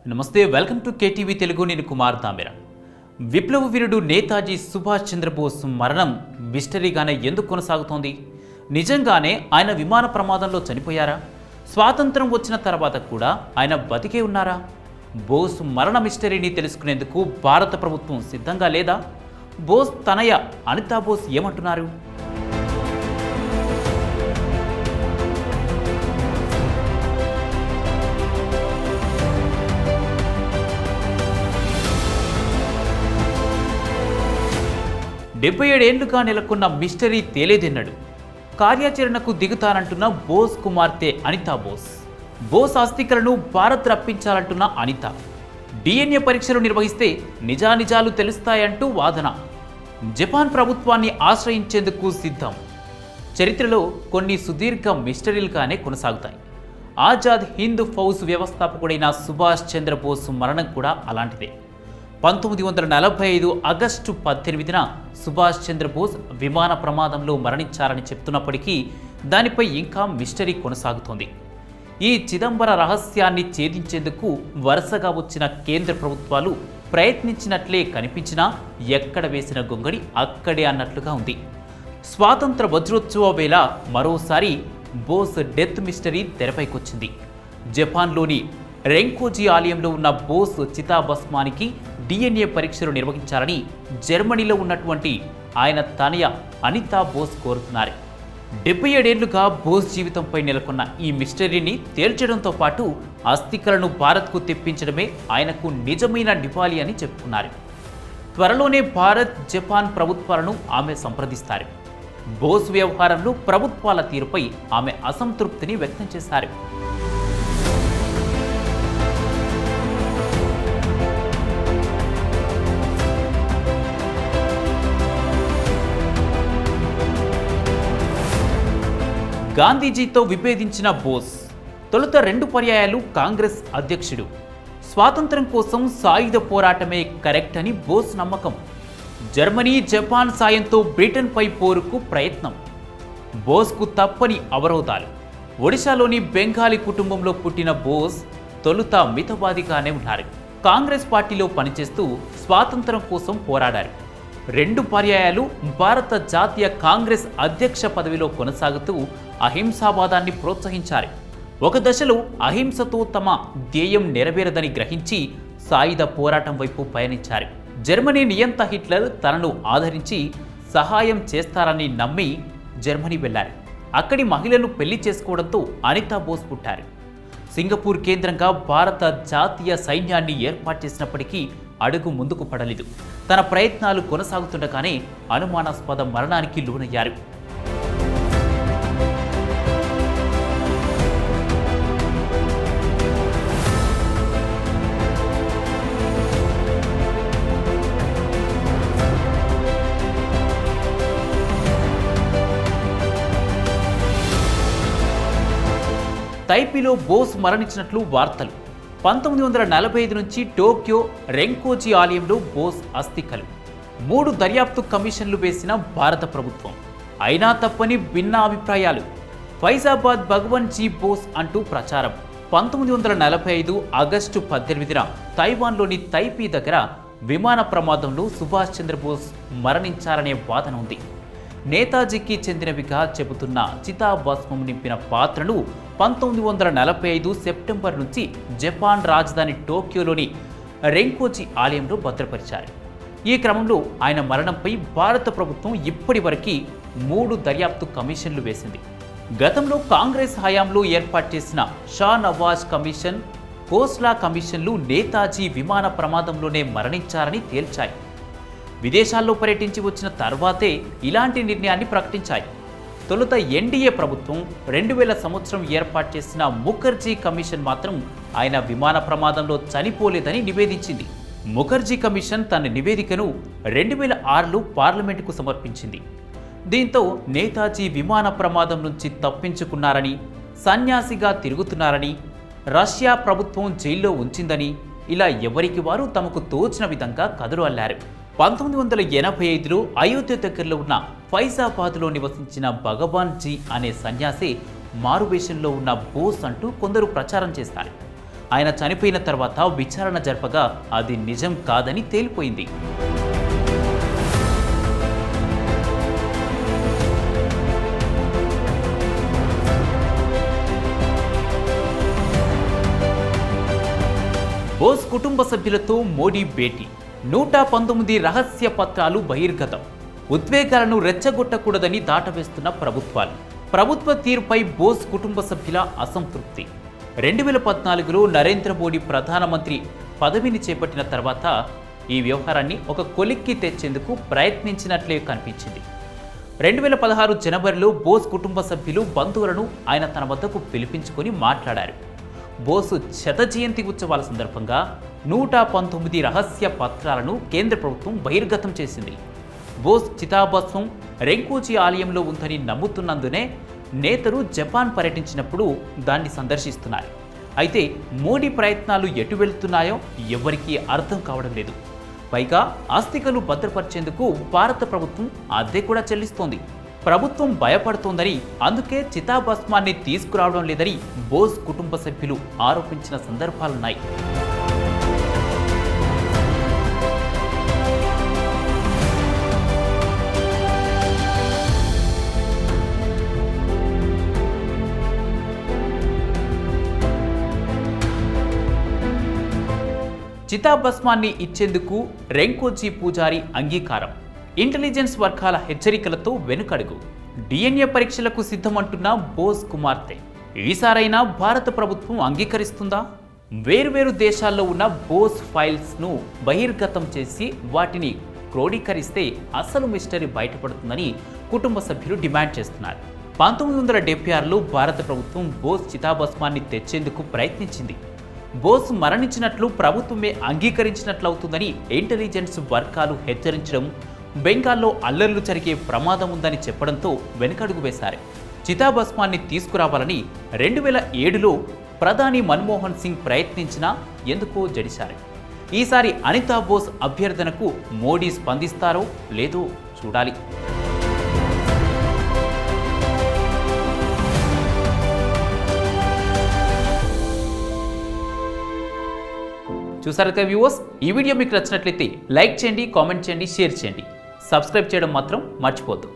నమస్తే, welcome to KTV Telugu. నేను కుమార్ దామెర. విప్లవ వీరుడు నేతాజీ సుభాష్ చంద్రబోస్ మరణం మిస్టరీగానే ఎందుకు కొనసాగుతోంది? నిజంగానే ఆయన విమాన ప్రమాదంలో చనిపోయారా? స్వాతంత్రం వచ్చిన తర్వాత కూడా ఆయన బతికే ఉన్నారా? బోస్ మరణ మిస్టరీని తెలుసుకునేందుకు భారత ప్రభుత్వం సిద్ధంగా లేదా? బోస్ తనయ అనితా బోస్ ఏమంటున్నారు? 77 ఏళ్లుగా నెలకొన్న మిస్టరీ తేలేదెన్నడు. కార్యాచరణకు దిగుతానంటున్న బోస్ కుమార్తె అనితా బోస్. బోస్ ఆస్తికలను భారత్ రప్పించాలంటున్న అనిత. DNA పరీక్షలు నిర్వహిస్తే నిజానిజాలు తెలుస్తాయంటూ వాదన. జపాన్ ప్రభుత్వాన్ని ఆశ్రయించేందుకు సిద్ధం. చరిత్రలో కొన్ని సుదీర్ఘ మిస్టరీలుగానే కొనసాగుతాయి. ఆజాద్ హింద్ ఫౌజ్ వ్యవస్థాపకుడైన సుభాష్ చంద్రబోస్ మరణం కూడా అలాంటిదే. 1945 ఆగస్టు 18న సుభాష్ చంద్రబోస్ విమాన ప్రమాదంలో మరణించారని చెప్తున్నప్పటికీ దానిపై ఇంకా మిస్టరీ కొనసాగుతోంది. ఈ చిదంబర రహస్యాన్ని ఛేదించేందుకు వరుసగా వచ్చిన కేంద్ర ప్రభుత్వాలు ప్రయత్నించినట్లే కనిపించినా ఎక్కడ వేసిన గొంగడి అక్కడే అన్నట్లుగా ఉంది. స్వాతంత్ర వజ్రోత్సవ వేళ మరోసారి బోస్ డెత్ మిస్టరీ తెరపైకొచ్చింది. జపాన్లోని రెంకోజీ ఆలయంలో ఉన్న బోస్ చితాభస్మానికి DNA పరీక్షలు నిర్వహించాలని జర్మనీలో ఉన్నటువంటి ఆయన తనయ అనితా బోస్ కోరుతున్నారు. 77 ఏళ్లుగా బోస్ జీవితంపై నెలకొన్న ఈ మిస్టరీని తేల్చడంతో పాటు అస్థికలను భారత్కు తెప్పించడమే ఆయనకు నిజమైన నివాళి అని చెప్పుకున్నారు. త్వరలోనే భారత్, జపాన్ ప్రభుత్వాలను ఆమె సంప్రదిస్తారు. బోస్ వ్యవహారంలో ప్రభుత్వాల తీరుపై ఆమె అసంతృప్తిని వ్యక్తం చేశారు. గాంధీజీతో విభేదించిన బోస్ తొలుత 2 పర్యాయాలు కాంగ్రెస్ అధ్యక్షుడు. స్వాతంత్రం కోసం సాయుధ పోరాటమే కరెక్ట్ అని బోస్ నమ్మకం. జర్మనీ, జపాన్ సాయంతో బ్రిటన్పై పోరుకు ప్రయత్నం. బోస్కు తప్పని అవరోధాలు. ఒడిశాలోని బెంగాలీ కుటుంబంలో పుట్టిన బోస్ తొలుత మితవాదిగానే ఉన్నారు. కాంగ్రెస్ పార్టీలో పనిచేస్తూ స్వాతంత్రం కోసం పోరాడారు. 2 పర్యాయాలు భారత జాతీయ కాంగ్రెస్ అధ్యక్ష పదవిలో కొనసాగుతూ అహింసావాదాన్ని ప్రోత్సహించారు. ఒక దశలో అహింసతో తమ ధ్యేయం నెరవేరదని గ్రహించి సాయుధ పోరాటం వైపు పయనించారు. జర్మనీ నియంత హిట్లర్ తనను ఆదరించి సహాయం చేస్తారని నమ్మి జర్మనీ వెళ్లారు. అక్కడి మహిళను పెళ్లి చేసుకోవడంతో అనితా బోస్ పుట్టారు. సింగపూర్ కేంద్రంగా భారత జాతీయ సైన్యాన్ని ఏర్పాటు చేసినప్పటికీ అడుగు ముందుకు పడలేదు. తన ప్రయత్నాలు కొనసాగుతుండగానే అనుమానాస్పద మరణానికి లోనయ్యారు. తైపీలో బోస్ మరణించినట్లు వార్తలు. 1945 నుంచి టోక్యో రెంకోజీ ఆలయంలో బోస్ అస్థికలు. 3 దర్యాప్తు కమిషన్లు వేసిన భారత ప్రభుత్వం. అయినా తప్పని భిన్న అభిప్రాయాలు. ఫైజాబాద్ భగవన్ జీ బోస్ అంటూ ప్రచారం. 1945 ఆగస్టు 18న తైవాన్లోని తైపీ దగ్గర విమాన ప్రమాదంలో సుభాష్ చంద్రబోస్ మరణించారనే వాదన ఉంది. నేతాజీకి చెందినవిగా చెబుతున్న చితాభస్మం నింపిన పాత్రను 1945 సెప్టెంబర్ నుంచి జపాన్ రాజధాని టోక్యోలోని రెంకోజీ ఆలయంలో భద్రపరిచారు. ఈ క్రమంలో ఆయన మరణంపై భారత ప్రభుత్వం ఇప్పటి వరకు 3 దర్యాప్తు కమిషన్లు వేసింది. గతంలో కాంగ్రెస్ హయాంలో ఏర్పాటు చేసిన షా నవాజ్ కమిషన్, కోస్లా కమిషన్లు నేతాజీ విమాన ప్రమాదంలోనే మరణించారని తేల్చాయి. విదేశాల్లో పర్యటించి వచ్చిన తర్వాతే ఇలాంటి నిర్ణయాన్ని ప్రకటించాయి. తొలుత ఎన్డీఏ ప్రభుత్వం 2000 సంవత్సరం ఏర్పాటు చేసిన ముఖర్జీ కమిషన్ మాత్రం ఆయన విమాన ప్రమాదంలో చనిపోలేదని నివేదించింది. ముఖర్జీ కమిషన్ తన నివేదికను 2006లో పార్లమెంటుకు సమర్పించింది. దీంతో నేతాజీ విమాన ప్రమాదం నుంచి తప్పించుకున్నారని, సన్యాసిగా తిరుగుతున్నారని, రష్యా ప్రభుత్వం జైల్లో ఉంచిందని ఇలా ఎవరికి వారు తమకు తోచిన విధంగా కథలు అల్లారు. 1985లో అయోధ్య దగ్గరలో ఉన్న ఫైజాబాద్లో నివసించిన భగవాన్ జీ అనే సన్యాసి మారువేషంలో ఉన్న బోస్ అంటూ కొందరు ప్రచారం చేస్తారు. ఆయన చనిపోయిన తర్వాత విచారణ జరపగా అది నిజం కాదని తేలిపోయింది. బోస్ కుటుంబ సభ్యులతో మోడీ భేటీ, 119 రహస్య పత్రాలు బహిర్గతం, ఉద్వేగాలను రెచ్చగొట్టకూడదని దాటవేస్తున్న ప్రభుత్వాలు. ప్రభుత్వ తీరుపై బోస్ కుటుంబ సభ్యుల అసంతృప్తి. 2014లో నరేంద్ర మోడీ ప్రధానమంత్రి పదవిని చేపట్టిన తర్వాత ఈ వ్యవహారాన్ని ఒక కొలిక్కి తెచ్చేందుకు ప్రయత్నించినట్లే కనిపించింది. 2016 జనవరిలో బోస్ కుటుంబ సభ్యులు బంధువులను ఆయన తన వద్దకు పిలిపించుకొని మాట్లాడారు. బోసు శత జయంతి ఉత్సవాల సందర్భంగా 119 రహస్య పత్రాలను కేంద్ర ప్రభుత్వం బహిర్గతం చేసింది. బోస్ చితాభస్మం రెంకోజీ ఆలయంలో ఉందని నమ్ముతున్నందునే నేతలు జపాన్ పర్యటించినప్పుడు దాన్ని సందర్శిస్తున్నారు. అయితే మోడీ ప్రయత్నాలు ఎటు వెళ్తున్నాయో ఎవరికీ అర్థం కావడం లేదు. పైగా ఆస్తికలు భద్రపరిచేందుకు భారత ప్రభుత్వం అద్దె కూడా చెల్లిస్తోంది. ప్రభుత్వం భయపడుతోందని, అందుకే చితాభస్మాన్ని తీసుకురావడం లేదని బోస్ కుటుంబ సభ్యులు ఆరోపించిన సందర్భాలున్నాయి. చితాభస్మాన్ని ఇచ్చేందుకు రెంకోజీ పూజారి అంగీకారం. ఇంటెలిజెన్స్ వర్గాల హెచ్చరికలతో వెనుకడుగు. డిఎన్ఏ పరీక్షలకు సిద్ధమంటున్న బోస్ కుమార్తె. ఈసారైనా భారత ప్రభుత్వం అంగీకరిస్తుందా? వేరువేరు దేశాల్లో ఉన్న బోస్ ఫైల్స్ను బహిర్గతం చేసి వాటిని క్రోడీకరిస్తే అసలు మిస్టరీ బయటపడుతుందని కుటుంబ సభ్యులు డిమాండ్ చేస్తున్నారు. 1976లో భారత ప్రభుత్వం బోస్ చితాభస్మాన్ని తెచ్చేందుకు ప్రయత్నించింది. బోస్ మరణించినట్లు ప్రభుత్వమే అంగీకరించినట్లవుతుందని ఇంటెలిజెన్స్ వర్గాలు హెచ్చరించడం, బెంగాల్లో అల్లర్లు జరిగే ప్రమాదం ఉందని చెప్పడంతో వెనుకడుగు వేశారు. చితాభస్మాన్ని తీసుకురావాలని 2007లో ప్రధాని మన్మోహన్ సింగ్ ప్రయత్నించినా ఎందుకో జడిశారు. ఈసారి అనితా బోస్ అభ్యర్థనకు మోడీ స్పందిస్తారో లేదో చూడాలి. చూసారు కదా వ్యూవర్స్, ఈ వీడియో మీకు నచ్చినట్లయితే లైక్ చేయండి, కామెంట్ చేయండి, షేర్ చేయండి. సబ్స్క్రైబ్ చేయడం మాత్రం మర్చిపోద్దు.